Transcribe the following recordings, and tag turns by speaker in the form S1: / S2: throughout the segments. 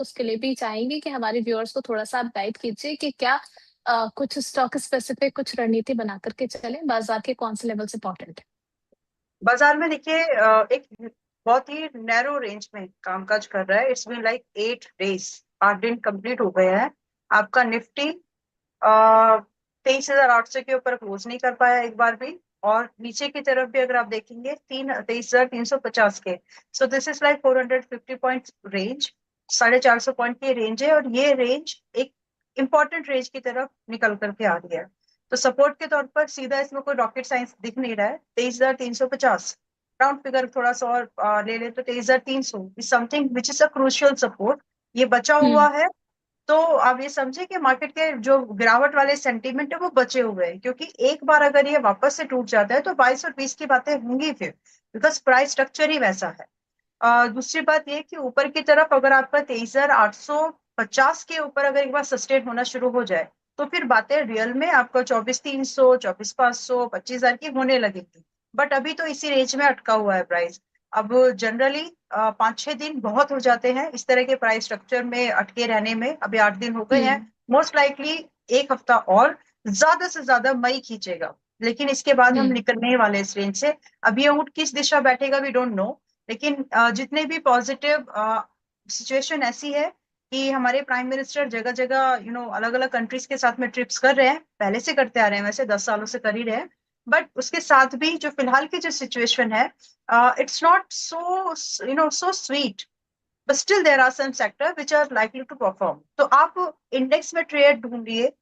S1: उसके लिए भी चाहेंगे कि हमारे व्यूअर्स को थोड़ा सा आप गाइड कीजिए कि क्या कुछ स्टॉक स्पेसिफिक कुछ रणनीति बना करके चलें, बाजार के कौन से लेवल्स इंपॉर्टेंट है?
S2: बाजार में देखिए एक बहुत ही नैरो रेंज में कामकाज कर रहा है। इट्स बीन लाइक 8 डेज, 8 दिन कंप्लीट हो गए हैं। आपका निफ्टी 23,800 के ऊपर क्लोज नहीं कर पाया एक बार भी। और नीचे की तरफ भी अगर आप देखेंगे 23,350 के। सो this is like 450 point range, 450 point की रेंज है। और ये रेंज एक इंपॉर्टेंट रेंज की तरफ निकल करके आ रही है। तो सपोर्ट के तौर पर सीधा इसमें कोई रॉकेट साइंस दिख नहीं रहा है। 23,350 राउंड फिगर थोड़ा सा और ले ले तो 23,300 is something which is a crucial support. ये बचा हुआ
S1: हम्म।
S2: है। तो आप ये समझे कि मार्केट के जो गिरावट वाले सेंटीमेंट है वो बचे हुए हैं, क्योंकि एक बार अगर ये वापस से टूट जाता है तो 22 और 20 की बातें होंगी फिर, बिकॉज प्राइस स्ट्रक्चर ही वैसा है। दूसरी बात ये कि ऊपर की तरफ अगर आपका 23,850 के ऊपर अगर एक बार सस्टेन होना शुरू हो जाए तो फिर बातें रियल में आपका 24,300, 24,500, 25,000 की होने लगेगी। बट अभी तो इसी रेंज में अटका हुआ है प्राइस। अब जनरली 5-6 दिन बहुत हो जाते हैं इस तरह के प्राइस स्ट्रक्चर में अटके रहने में। अभी 8 दिन हो गए हैं।
S1: हम्म।
S2: मोस्ट लाइकली एक हफ्ता और ज्यादा से ज्यादा मई खींचेगा, लेकिन इसके बाद हम
S1: हम्म।
S2: निकलने ही वाले हैं इस रेंज से। अब ये ऊंट किस दिशा बैठेगा वी डोंट नो। लेकिन जितने भी पॉजिटिव सिचुएशन ऐसी है कि हमारे प्राइम मिनिस्टर जगह जगह अलग अलग कंट्रीज के साथ में ट्रिप्स कर रहे हैं, पहले से करते आ रहे हैं, वैसे 10 सालों से कर ही रहे हैं। बट उसके साथ भी जो फिलहाल की जो सिचुएशन है, it's not so so sweet. But still there are some sector which are likely to perform. तो आप इंडेक्स में ट्रेड ढूंढिए।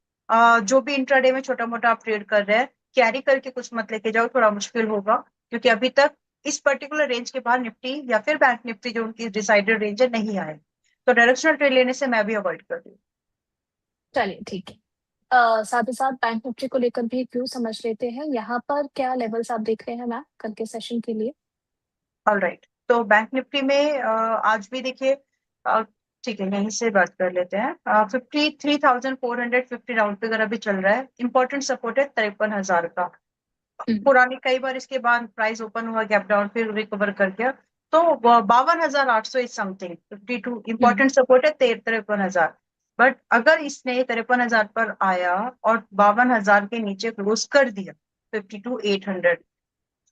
S2: जो भी इंट्राडे में छोटा मोटा आप ट्रेड कर रहे हैं, कैरी करके कुछ मत लेके जाओ, थोड़ा मुश्किल होगा। क्योंकि अभी तक इस पर्टिकुलर रेंज के बाहर निफ्टी या फिर बैंक निफ्टी जो उनकी डिसाइडेड रेंज है नहीं आए। तो डायरेक्शनल ट्रेड लेने से मैं भी अवॉइड कर रही हूँ।
S1: चलिए ठीक है। साथ ही साथ बैंक निफ्टी को लेकर भी क्यों समझ लेते हैं, यहाँ पर क्या लेवल्स आप देख रहे हैं मैम कल के सेशन के लिए?
S2: ऑल राइट, तो बैंक निफ्टी में आज भी देखिए, ठीक है यहीं से बात कर लेते हैं। 53,450 राउंड फिगर अभी चल रहा है। इंपॉर्टेंट सपोर्ट है 53,000 का।
S1: हम्म।
S2: पुरानी कई बार इसके बाद प्राइस ओपन हुआ, गैप डाउन, फिर रिकवर कर गया। तो 52,800 is something 52
S1: hmm.
S2: Important support है 53,000। बट अगर इसने 53,000 पर आया और 52,000 के नीचे क्लोज कर दिया 52,800,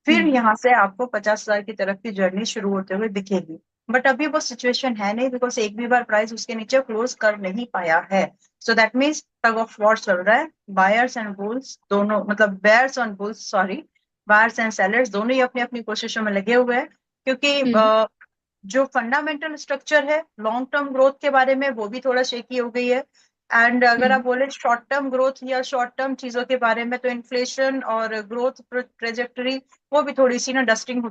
S2: फिर
S1: हम्म।
S2: यहाँ से आपको 50,000 की तरफ की जर्नी शुरू होते हुए दिखेगी। बट अभी वो सिचुएशन है नहीं, बिकॉज एक भी बार प्राइस उसके नीचे क्लोज कर नहीं पाया है। So that means tug of war चल रहा है। बायर्स एंड बुल्स दोनों, मतलब bears and bulls, sorry, buyers and sellers दोनों ही अपनी अपनी कोशिशों में लगे हुए हैं। क्योंकि
S1: हम्म।
S2: जो फंडामेंटल स्ट्रक्चर है लॉन्ग टर्म ग्रोथ के बारे में, वो भी थोड़ा शेकी हो गई है। एंड अगर आप
S1: हम्म।
S2: बोले शॉर्ट टर्म ग्रोथ या शॉर्ट टर्म चीजों के बारे में, तो इन्फ्लेशन और ग्रोथ ट्रेजेक्टरी वो भी थोड़ी सी ना डस्टेड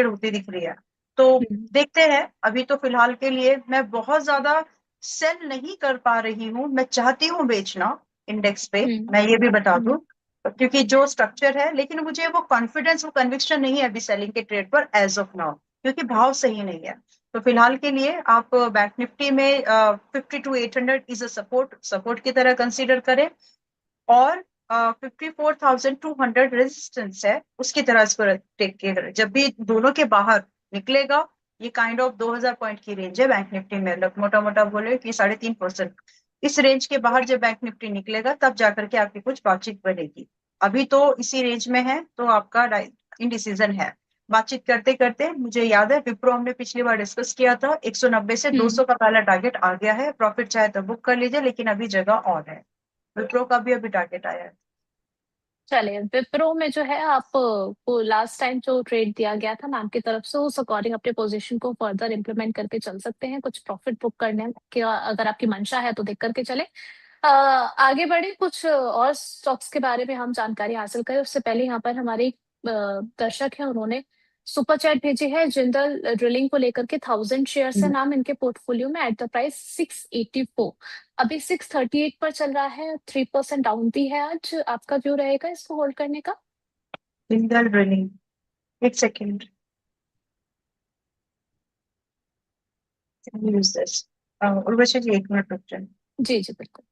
S2: होती दिख रही है। तो
S1: हम्म।
S2: देखते हैं। अभी तो फिलहाल के लिए मैं बहुत ज्यादा सेल नहीं कर पा रही हूँ। मैं चाहती हूँ बेचना इंडेक्स पे,
S1: हम्म।
S2: मैं ये भी बता दूं,
S1: हम्म।
S2: क्योंकि जो स्ट्रक्चर है, लेकिन मुझे वो कॉन्फिडेंस, वो कन्विक्शन नहीं है अभी सेलिंग के ट्रेड पर एज ऑफ नाउ, क्योंकि भाव सही नहीं है। तो फिलहाल के लिए आप बैंक निफ्टी में 52,800 इज अ सपोर्ट, सपोर्ट की तरह कंसीडर करें। और 54,200 रेजिस्टेंस है, उसकी तरह इसको टेक केयर करें। जब भी दोनों के बाहर निकलेगा, ये काइंड ऑफ 2,000 पॉइंट की रेंज है बैंक निफ्टी में, मोटा मोटा बोले कि 3.5%। इस रेंज के बाहर जब बैंक निफ्टी निकलेगा तब जाकर के आपकी कुछ बातचीत बनेगी। अभी तो इसी रेंज में है, तो आपका इनडिसीजन है। बातचीत करते करते मुझे याद है विप्रो हमने पिछली बार डिस्कस किया था, 190 से
S1: हम्म।
S2: 200 का पहला टारगेट आ गया है। प्रॉफिट चाहे तो बुक कर लीजिए, लेकिन अभी जगह और है। विप्रो का भी अभी टारगेट आया है।
S1: चलिए, विप्रो में जो है आप को लास्ट टाइम जो ट्रेड दिया गया था मैम की तरफ से, उस अकॉर्डिंग अपने पोजीशन को फर्दर इम्प्लीमेंट करके चल सकते हैं। कुछ प्रॉफिट बुक करने की अगर आपकी मंशा है तो देख करके चले। आगे बढ़े, कुछ और स्टॉक्स के बारे में हम जानकारी हासिल करें उससे पहले यहाँ पर हमारे एक, दर्शक है, उन्होंने सुपर चैट भेजी है जिंदल ड्रिलिंग को लेकर के। 1,000 शेयर्स है
S2: हम्म।
S1: मैम इनके पोर्टफोलियो में, एट द प्राइस 684। अभी 638 पर चल रहा है, 3% डाउन भी है आज। आपका व्यू रहेगा इसको होल्ड करने का?
S2: जिंदल ड्रिलिंग, एक सेकेंड, यूज दिस। उर्वशी जी एक मिनट रुक जाए।
S1: जी जी बिल्कुल।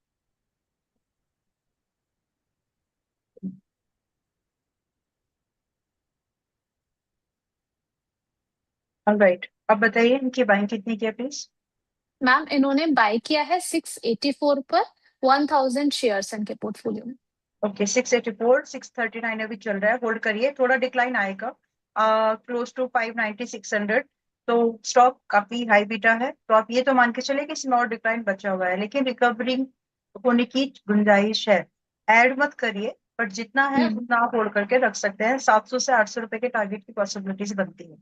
S2: राइट, अब बताइए इनकी बाइंग कितनी की है प्लीज।
S1: मैम इन्होंने बाय किया है 684 पर 1000 शेयर्स इनके पोर्टफोलियो में।
S2: ओके, 684, 639 अभी चल रहा है, होल्ड करिए, थोड़ा डिक्लाइन आएगा, क्लोज टू 590, 600। तो स्टॉक काफी हाई बीटा है, तो आप ये तो मान के चले कि इसमें और डिक्लाइन बचा हुआ है, लेकिन रिकवरी होने की गुंजाइश है। ऐड मत करिए, बट जितना है
S1: हम्म।
S2: उतना आप होल्ड करके रख सकते हैं, 700 से 800 रुपए के टारगेट की पॉसिबिलिटीज बनती है।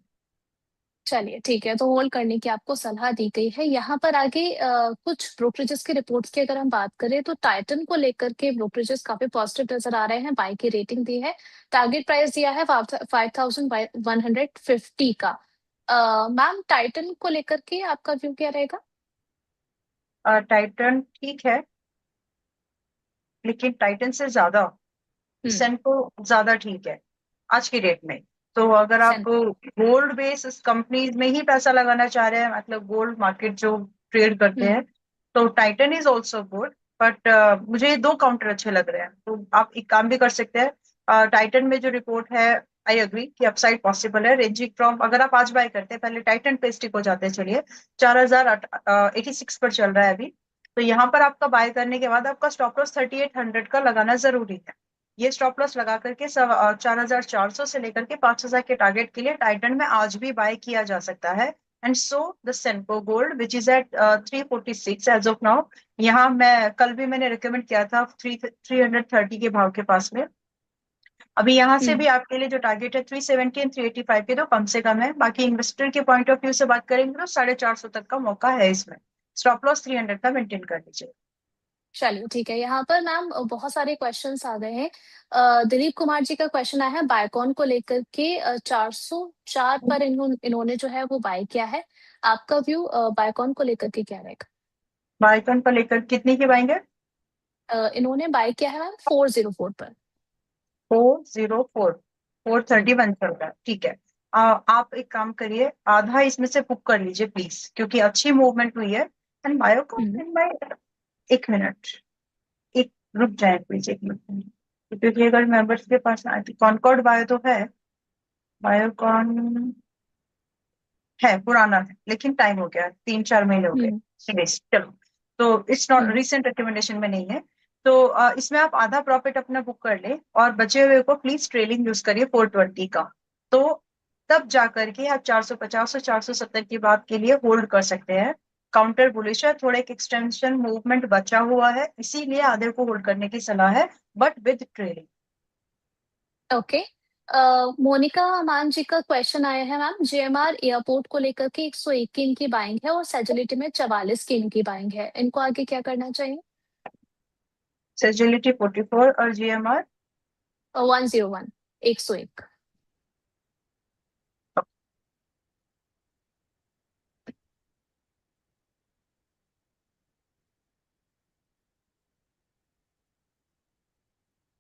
S1: चलिए ठीक है, तो होल्ड करने की आपको सलाह दी गई है। यहाँ पर आगे कुछ ब्रोकरेजेस के रिपोर्ट्स की अगर हम बात करें तो टाइटन को लेकर के ब्रोकरेजेस काफी पॉजिटिव नजर आ रहे हैं। बाय की रेटिंग दी है, टारगेट प्राइस दिया है 5150 का। मैम टाइटन को लेकर के आपका व्यू क्या रहेगा?
S2: टाइटन ठीक है, लेकिन टाइटन से ज्यादा
S1: हम्म।
S2: सेंको ज्यादा ठीक है आज की डेट में। तो अगर आप
S1: सेंको।
S2: गोल्ड बेस्ड कंपनीज में ही पैसा लगाना चाह रहे हैं, मतलब गोल्ड मार्केट जो ट्रेड करते
S1: हम्म।
S2: हैं, तो Titan is also good. But मुझे ये दो काउंटर अच्छे लग रहे हैं, तो आप एक काम भी कर सकते हैं। टाइटन में जो रिपोर्ट है, आई अग्री कि अपसाइड पॉसिबल है, रेंजिंग फ्रॉम, अगर आप आज बाय करते हैं, पहले टाइटन पे स्टिक हो जाते हैं, चलिए 4086 पर चल रहा है अभी। तो यहाँ पर आपका बाय करने के बाद आपका स्टॉप लॉस 3800 का लगाना जरूरी है। ये स्टॉप लॉस लगा करके 4400 से लेकर के 5000 के टारगेट के लिए टाइटन में आज भी बाय किया जा सकता है। And so the Senco Gold which is at 346 as of now. यहाँ मैं कल भी मैंने रिकमेंड किया था 330 के भाव के पास में। अभी यहाँ से
S1: हम्म।
S2: भी आपके लिए जो टारगेट है 370 एंड 385 के, तो कम से कम है। बाकी इन्वेस्टर के पॉइंट ऑफ व्यू से बात करेंगे तो 450 तक का मौका है इसमें। स्टॉप लॉस 300 का मेंटेन कर लीजिए।
S1: चलिए ठीक है। यहाँ पर मैम बहुत सारे क्वेश्चंस आ गए हैं। दिलीप कुमार जी का क्वेश्चन आया है बायकॉन को लेकर के। 404 पर इन्होंने जो है वो बाय किया है। आपका व्यू बायकॉन को लेकर के क्या रहेगा?
S2: बाइकन पर लेकर कितने की बाएंगे?
S1: इन्होंने बाय किया है मैम 404 पर।
S2: 404, फोर
S1: हम्म।
S2: थर्टी वन चल रहा है, ठीक है। आप एक काम करिए, आधा इसमें से बुक कर लीजिए प्लीज, क्योंकि अच्छी मूवमेंट हुई है। And Biocon
S1: hmm.
S2: In by, एक मिनट, एक रुक जाए प्लीज, एक मिनट, क्योंकि अगर मेंबर्स के पास कॉनकॉर्ड बायो तो है, बायोकॉन है, पुराना है, लेकिन टाइम हो गया, 3-4 महीने हो गए।
S1: हम्म।
S2: Anyways, चलो, तो it's not
S1: hmm.
S2: Recent recommendation में नहीं है। तो इसमें आप आधा प्रॉफिट अपना बुक कर ले, और बचे हुए को प्लीज ट्रेलिंग यूज करिए 420 का। तो तब जा करके आप 450 और 470 की बात के लिए होल्ड कर सकते हैं। काउंटर बुलिश है, थोड़ा एक एक्सटेंशन मूवमेंट बचा हुआ है, इसीलिए आधे को होल्ड करने की सलाह है, but with trailing.
S1: Okay. Monika Maan ji का क्वेश्चन आया है मैम, जेएमआर एयरपोर्ट को लेकर के 101 की इनकी बाइंग है और सेजिलिटी में 44 की इनकी बाइंग है। इनको आगे क्या करना चाहिए?
S2: सेजिलिटी 44 और जीएमआर
S1: 101, 101।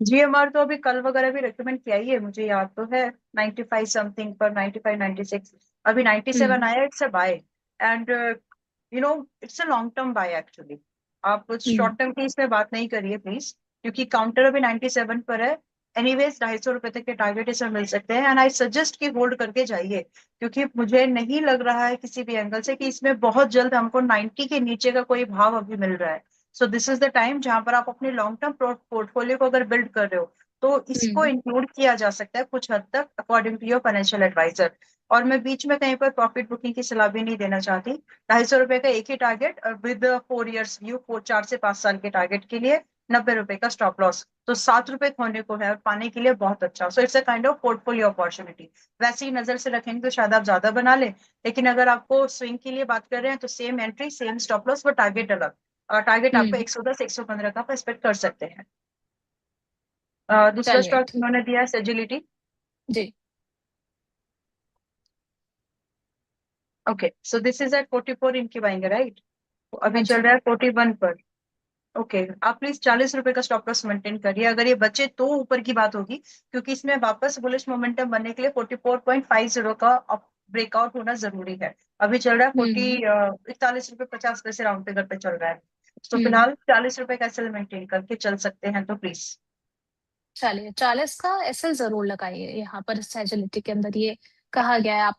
S2: जीएमआर तो अभी कल वगैरह भी रेकमेंड किया ही है, मुझे याद तो है, 95 समथिंग पर, 95 96, अभी 97
S1: हम्म।
S2: आया, it's a buy. And you know it's a long term buy actually. आप
S1: हम्म।
S2: शॉर्ट टर्म की इसमें बात नहीं करिए प्लीज, क्योंकि काउंटर अभी 97 पर है। एनीवेज 250 रुपए तक के टारगेट इसमें मिल सकते हैं, एंड आई सजेस्ट कि होल्ड करके जाइए, क्योंकि मुझे नहीं लग रहा है किसी भी एंगल से कि इसमें बहुत जल्द हमको 90 के नीचे का कोई भाव अभी मिल रहा है। सो दिस इज द टाइम जहां पर आप अपने लॉन्ग टर्म पोर्टफोलियो को अगर बिल्ड कर रहे हो, तो इसको
S1: हम्म।
S2: इंक्लूड किया जा सकता है कुछ हद तक, according to your financial advisor. और मैं बीच में कहीं पर प्रॉफिट बुकिंग की सलाह भी नहीं देना चाहती। 250 रुपए का एक ही टारगेट विद 4 इयर्स व्यू, 4 से 5 साल के टारगेट के लिए 90 रुपए का स्टॉप लॉस, तो 7 रुपए खोने को है और पाने के लिए बहुत अच्छा। So it's a kind of portfolio opportunity. वैसे ही नजर से रखेंगे तो शायद आप ज्यादा बना लें, लेकिन अगर आपको स्विंग के लिए बात कर रहे हैं तो same entry same stop loss, वो टारगेट अलग। टारगेट आपको
S1: हम्म।
S2: 110 115 का एक्सपेक्ट कर सकते हैं। दूसरा
S1: चलिए
S2: स्टॉक उन्होंने दिया है सेजिलिटी।
S1: जी।
S2: Okay, so this is at 44 इनकी बाइंग, राइट? अभी
S1: हाँ
S2: चल
S1: जी।
S2: रहा है 41 पर। ओके, आप प्लीज 40 रुपए का स्टॉप लॉस मेंटेन करिए, अगर ये बचे तो ऊपर की बात होगी, क्योंकि इसमें वापस बुलिश मोमेंटम बनने के लिए 44.50 का ब्रेकआउट होना जरूरी है। अभी चल रहा है
S1: हम्म।
S2: 41 रुपए 50 पैसे राउंड फिगर पे चल रहा है। तो
S1: हम्म।
S2: फिलहाल 40 रुपए का एसएल मेंटेन करके चल सकते हैं, तो प्लीज।
S1: चलिए 40 का एसएल जरूर लगाइए। यहाँ पर सेजिलिटी के अंदर ये कहा गया है।